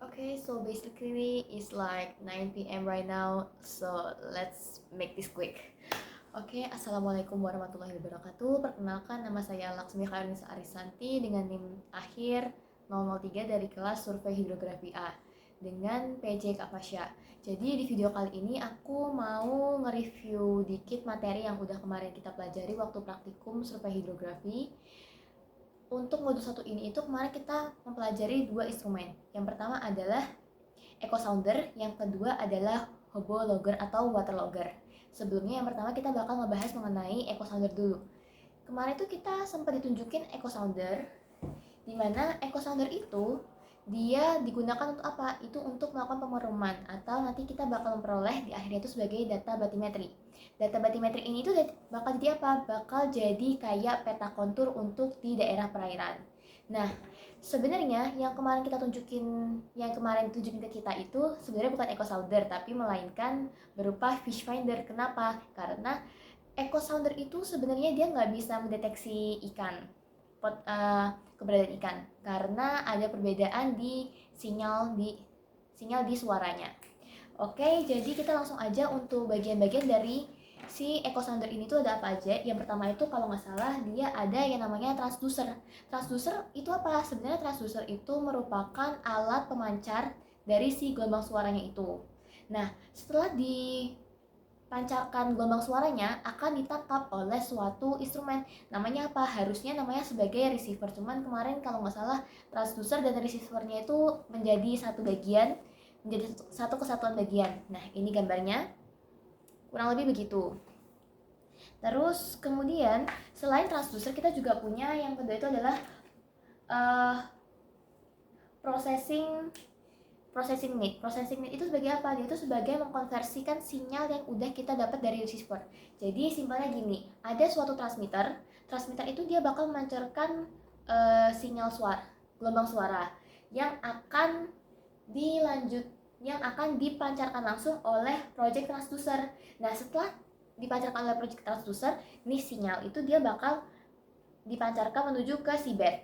Okay, so basically it's like 9 p.m. right now, so let's make this quick. Oke, Assalamualaikum warahmatullahi wabarakatuh. Perkenalkan, nama saya Laksmi Khairunisa Arisanti dengan NIM akhir 003 dari kelas Survei Hidrografi A dengan PJ Kapasya. Jadi di video kali ini aku mau nge-review dikit materi yang udah kemarin kita pelajari waktu praktikum Survei Hidrografi. Untuk modul 1 ini itu kemarin kita mempelajari dua instrumen. Yang pertama adalah echo sounder, yang kedua adalah hobo logger atau water logger. Sebelumnya yang pertama kita bakal ngebahas mengenai echo sounder dulu. Kemarin tuh kita sempat ditunjukin echo sounder, di mana echo sounder itu dia digunakan untuk apa? Itu untuk melakukan pemeruman atau nanti kita bakal memperoleh di akhirnya itu sebagai data batimetri. Data batimetri ini tuh bakal jadi apa? Bakal jadi kayak peta kontur untuk di daerah perairan. Nah, sebenarnya yang kemarin tunjukin ke kita itu sebenarnya bukan echo sounder tapi melainkan berupa fish finder. Kenapa? Karena echo sounder itu sebenarnya dia nggak bisa mendeteksi ikan, keberadaan ikan, karena ada perbedaan di sinyal di suaranya. Oke, jadi kita langsung aja untuk bagian-bagian dari si echo sounder ini tuh ada apa aja. Yang pertama itu kalau nggak salah dia ada yang namanya transducer. Transducer itu apa? Sebenarnya transducer itu merupakan alat pemancar dari si gelombang suaranya itu. Nah, setelah dipancarkan gelombang suaranya akan ditangkap oleh suatu instrumen. Namanya apa? Harusnya namanya sebagai receiver. Cuman kemarin kalau nggak salah transducer dan receivernya itu menjadi satu kesatuan bagian. Nah, ini gambarnya. Kurang lebih begitu. Terus kemudian selain transducer kita juga punya yang kedua itu adalah processing need. Processing need itu sebagai apa? Dia itu sebagai mengkonversikan sinyal yang udah kita dapat dari receiver. Jadi simpelnya gini, ada suatu transmitter. Transmitter itu dia bakal memancarkan sinyal suara, gelombang suara yang akan dipancarkan langsung oleh project transducer. Nah, setelah dipancarkan oleh project transducer, nih sinyal itu dia bakal dipancarkan menuju ke si bed.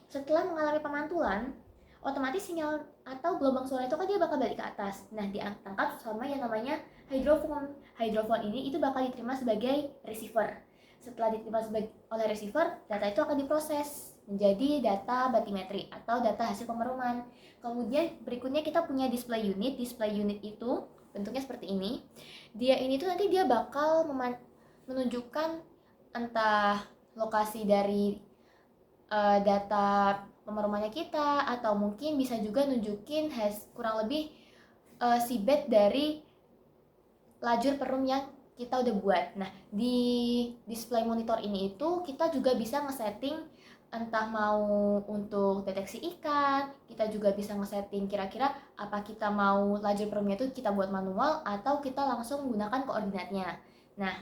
Setelah mengalami pemantulan, otomatis sinyal atau gelombang suara itu kan dia bakal balik ke atas. Nah, ditangkap sama yang namanya hydrophone. Hydrophone ini itu bakal diterima sebagai receiver. Setelah diterima oleh receiver, data itu akan diproses menjadi data batimetri atau data hasil pemeruman. Kemudian berikutnya kita punya display unit. Display unit itu bentuknya seperti ini. Dia ini tuh nanti dia bakal menunjukkan entah lokasi dari data pemerumannya kita, atau mungkin bisa juga nunjukin kurang lebih seabed dari lajur perum yang kita udah buat. Nah, di display monitor ini itu kita juga bisa ngesetting entah mau untuk deteksi ikan, kita juga bisa ngesetting kira-kira apa kita mau lajur perumnya itu kita buat manual atau kita langsung menggunakan koordinatnya. Nah,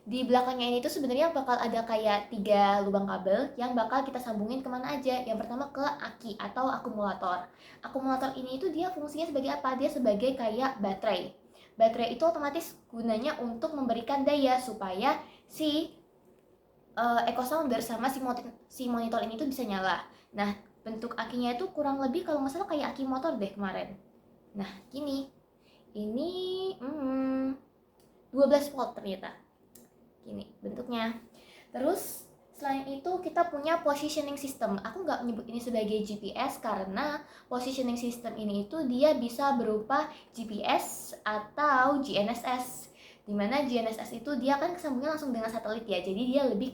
di belakangnya ini tuh sebenarnya bakal ada kayak 3 lubang kabel yang bakal kita sambungin kemana aja. Yang pertama ke aki atau akumulator. Akumulator ini itu dia fungsinya sebagai apa? Dia sebagai kayak baterai. Baterai itu otomatis gunanya untuk memberikan daya supaya si echo sounder sama si monitor ini tuh bisa nyala. Nah, bentuk akinya itu kurang lebih kalau nggak salah kayak aki motor deh kemarin. Nah, gini. Ini 12 volt ternyata. Gini bentuknya. Terus selain itu kita punya positioning system. Aku nggak menyebut ini sebagai GPS karena positioning system ini itu dia bisa berupa GPS atau GNSS. Dimana GNSS itu dia kan kesambungnya langsung dengan satelit ya, jadi dia lebih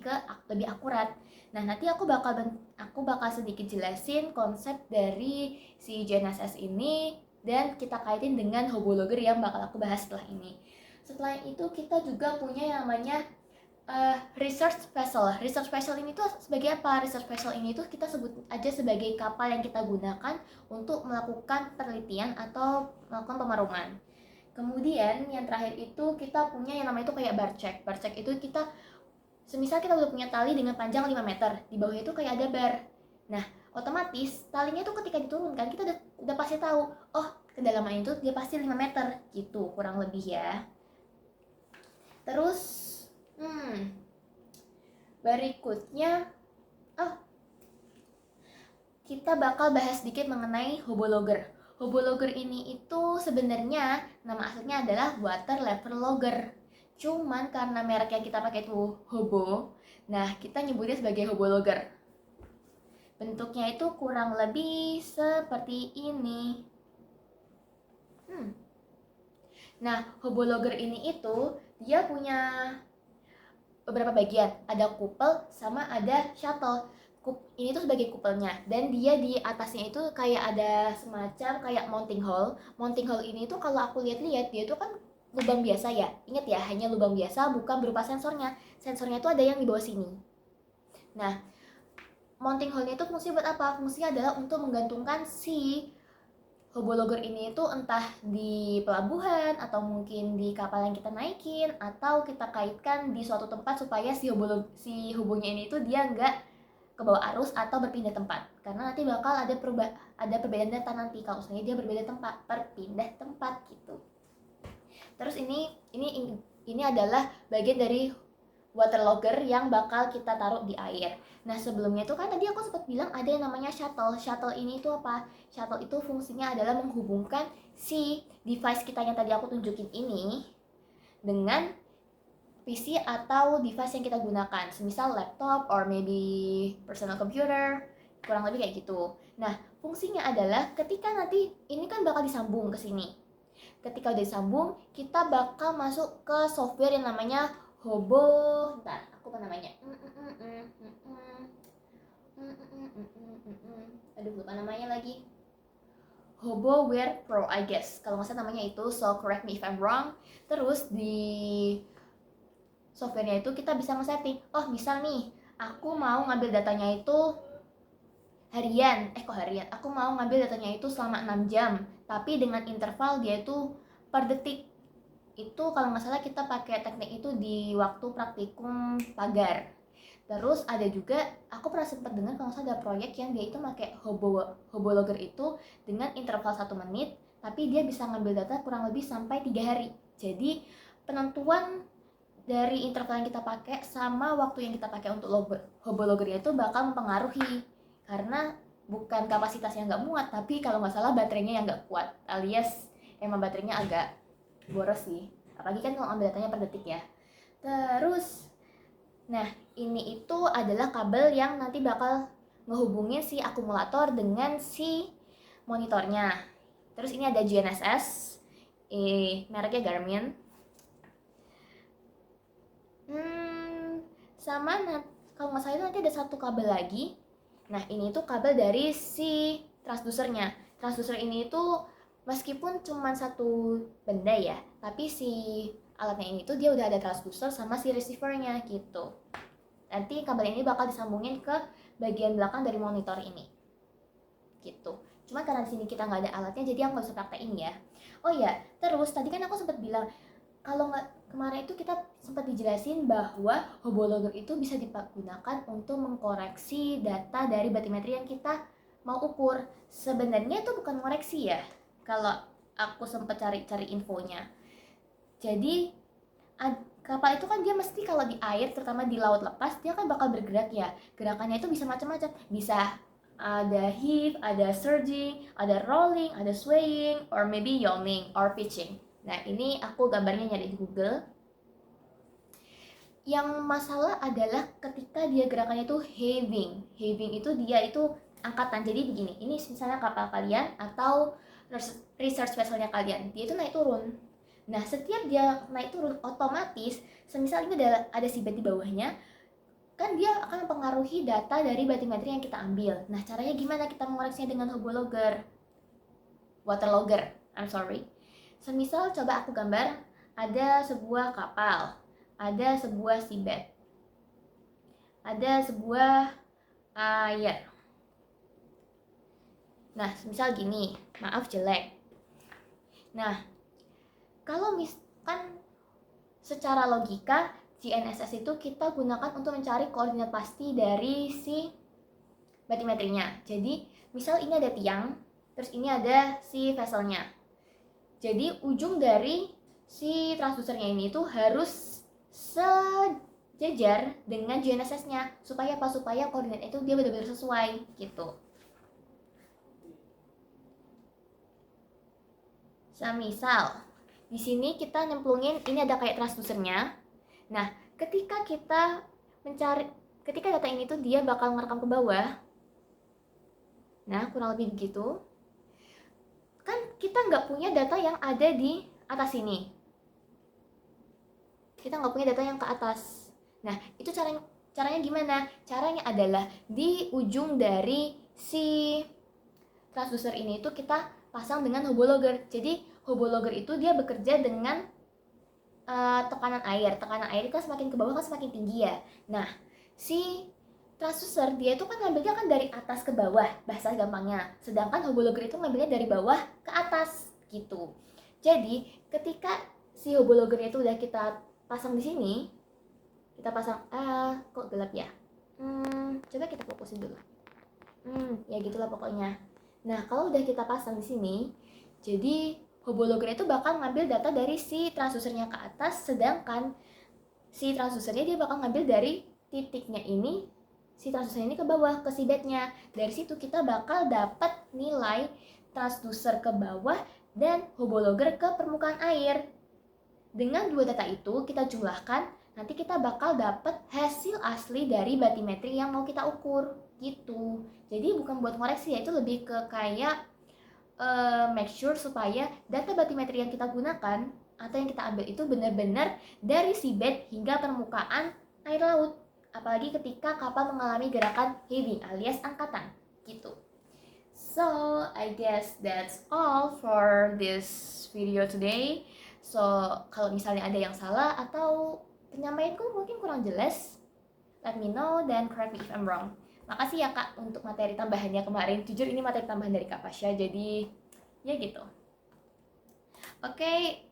akurat. Nah, nanti aku bakal sedikit jelasin konsep dari si GNSS ini dan kita kaitin dengan hobo logger yang bakal aku bahas setelah ini. Setelah itu kita juga punya yang namanya research vessel. Research vessel ini tuh sebagai apa? Research vessel ini tuh kita sebut aja sebagai kapal yang kita gunakan untuk melakukan penelitian atau melakukan pemeruman. Kemudian yang terakhir itu kita punya yang namanya itu kayak bar check. Bar check itu semisal kita udah punya tali dengan panjang 5 meter, di bawahnya itu kayak ada bar. Nah, otomatis talinya tuh ketika diturunkan kita udah pasti tahu, oh kedalaman itu dia pasti 5 meter gitu kurang lebih ya. Terus berikutnya kita bakal bahas sedikit mengenai hobo logger. Hobo ini itu sebenarnya nama aslinya adalah water level logger. Cuman karena merek yang kita pakai itu Hobo, nah kita nyebutnya sebagai Hobo. Bentuknya itu kurang lebih seperti ini. Nah, Hobo ini itu dia punya beberapa bagian. Ada kupel sama ada shuttle. Ini tuh sebagai kupelnya, dan dia di atasnya itu kayak ada semacam kayak mounting hole. Mounting hole ini tuh kalau aku lihat-lihat dia tuh kan lubang biasa ya. Ingat ya, hanya lubang biasa, bukan berupa sensornya. Sensornya itu ada yang di bawah sini. Nah, mounting hole-nya itu fungsinya buat apa? Fungsinya adalah untuk menggantungkan si Hobo ini itu entah di pelabuhan atau mungkin di kapal yang kita naikin, atau kita kaitkan di suatu tempat supaya si hobonya ini itu dia nggak ke bawah arus atau berpindah tempat, karena nanti bakal ada perbedaan data nanti kalau misalnya dia berbeda tempat, berpindah tempat gitu. Terus ini adalah bagian dari water logger yang bakal kita taruh di air. Nah, sebelumnya itu kan tadi aku sempat bilang ada yang namanya shuttle. Shuttle ini itu apa? Shuttle itu fungsinya adalah menghubungkan si device kita yang tadi aku tunjukin ini dengan PC atau device yang kita gunakan, semisal laptop or maybe personal computer, kurang lebih kayak gitu. Nah, fungsinya adalah ketika nanti ini kan bakal disambung ke sini. Ketika udah disambung, kita bakal masuk ke software yang namanya Hobo. Bentar, aku apa namanya? Aduh, lupa namanya lagi. HoboWare Pro, I guess. Kalau nggak salah namanya itu, so correct me if I'm wrong. Terus di softwarenya itu kita bisa nge-setting, oh misal nih aku mau ngambil datanya itu harian, aku mau ngambil datanya itu selama 6 jam, tapi dengan interval dia itu per detik. Itu kalau nggak salah kita pakai teknik itu di waktu praktikum pagar. Terus ada juga, aku pernah sempat dengar kalau nggak salah ada proyek yang dia itu pakai Hobologger itu dengan interval 1 menit, tapi dia bisa ngambil data kurang lebih sampai 3 hari. Jadi penentuan dari interval yang kita pakai sama waktu yang kita pakai untuk Hobologger itu bakal mempengaruhi, karena bukan kapasitasnya nggak muat, tapi kalau nggak salah baterainya yang nggak kuat, alias emang baterainya agak boros sih, apalagi kan kalau ambil datanya per detik ya. Terus nah ini itu adalah kabel yang nanti bakal ngehubungin si akumulator dengan si monitornya. Terus ini ada GNSS, mereknya Garmin. Sama kalau nggak salah itu nanti ada satu kabel lagi. Nah ini tuh kabel dari si transducernya. Transducer ini tuh meskipun cuma satu benda ya, tapi si alatnya ini tuh dia udah ada transducer sama si receivernya gitu. Nanti kabel ini bakal disambungin ke bagian belakang dari monitor ini gitu. Cuma karena di sini kita nggak ada alatnya, jadi aku nggak bisa praktekin ya. Oh ya, terus tadi kan aku sempat bilang kalau nggak, kemarin itu kita sempat dijelasin bahwa Hobologger itu bisa digunakan untuk mengkoreksi data dari batimetri yang kita mau ukur. Sebenarnya itu bukan koreksi ya, kalau aku sempat cari infonya. Jadi kapal itu kan dia mesti kalau di air, terutama di laut lepas, dia kan bakal bergerak ya. Gerakannya itu bisa macam-macam, bisa ada heave, ada surging, ada rolling, ada swaying, or maybe yawing or pitching. Nah ini aku gambarnya nyari di Google. Yang masalah adalah ketika dia gerakannya itu heaving. Heaving itu dia itu angkatan. Jadi begini, ini misalnya kapal kalian atau research vesselnya kalian, dia itu naik turun. Nah setiap dia naik turun otomatis, semisal ini ada seabed di bawahnya, kan dia akan mempengaruhi data dari batimetri yang kita ambil. Nah caranya gimana kita mengoreksinya dengan Hobologger, water logger, I'm sorry. Semisal coba aku gambar, ada sebuah kapal, ada sebuah seabed, ada sebuah air. Nah, misal gini, maaf jelek. Nah, kalau misalkan secara logika GNSS itu kita gunakan untuk mencari koordinat pasti dari si batimetrinya. Jadi, misal ini ada tiang, terus ini ada si vesselnya. Jadi ujung dari si transducernya ini tuh harus sejajar dengan GNSS-nya, supaya apa? Supaya koordinat itu dia benar-benar sesuai gitu. Misal di sini kita nyemplungin, ini ada kayak transducernya. Nah, ketika data ini tuh dia bakal ngerekam ke bawah. Nah, kurang lebih begitu. Kan kita nggak punya data yang ada di atas ini. Kita nggak punya data yang ke atas. Nah, itu caranya gimana? Caranya adalah di ujung dari si transducer ini tuh kita pasang dengan hobologer. Jadi hobologer itu dia bekerja dengan tekanan air. Tekanan air kan semakin ke bawah kan semakin tinggi ya. Nah, si transducer dia itu kan ngambilnya kan dari atas ke bawah, bahasa gampangnya. Sedangkan hobologer itu ngambilnya dari bawah ke atas gitu. Jadi, ketika si hobologernya itu udah kita pasang di sini, kita pasang kok gelap ya? Coba kita fokusin dulu. Ya gitulah pokoknya. Nah, kalau udah kita pasang di sini, jadi hobologer itu bakal ngambil data dari si transducernya ke atas, sedangkan si transducernya dia bakal ngambil dari titiknya ini, si transducer ini ke bawah, ke si bednya. Dari situ kita bakal dapat nilai transducer ke bawah dan hobologer ke permukaan air. Dengan dua data itu kita jumlahkan, nanti kita bakal dapat hasil asli dari batimetri yang mau kita ukur gitu. Jadi bukan buat ngoreksi ya, itu lebih ke kayak make sure supaya data batimetri yang kita gunakan atau yang kita ambil itu benar-benar dari seabed hingga permukaan air laut. Apalagi ketika kapal mengalami gerakan heaving alias angkatan gitu. So, I guess that's all for this video today. So, kalau misalnya ada yang salah atau penyampaianku mungkin kurang jelas, let me know dan correct me if I'm wrong. Makasih ya Kak untuk materi tambahannya kemarin. Jujur ini materi tambahan dari Kak Pasha, jadi ya gitu. Oke,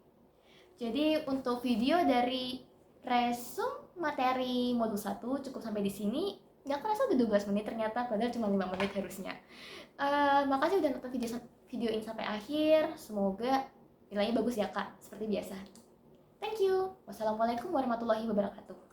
jadi untuk video dari resume materi modul 1 cukup sampai di sini. Gak kerasa udah 12 menit ternyata, padahal cuma 5 menit harusnya. Makasih udah nonton video ini sampai akhir. Semoga nilainya bagus ya Kak, seperti biasa. Thank you. Wassalamualaikum warahmatullahi wabarakatuh.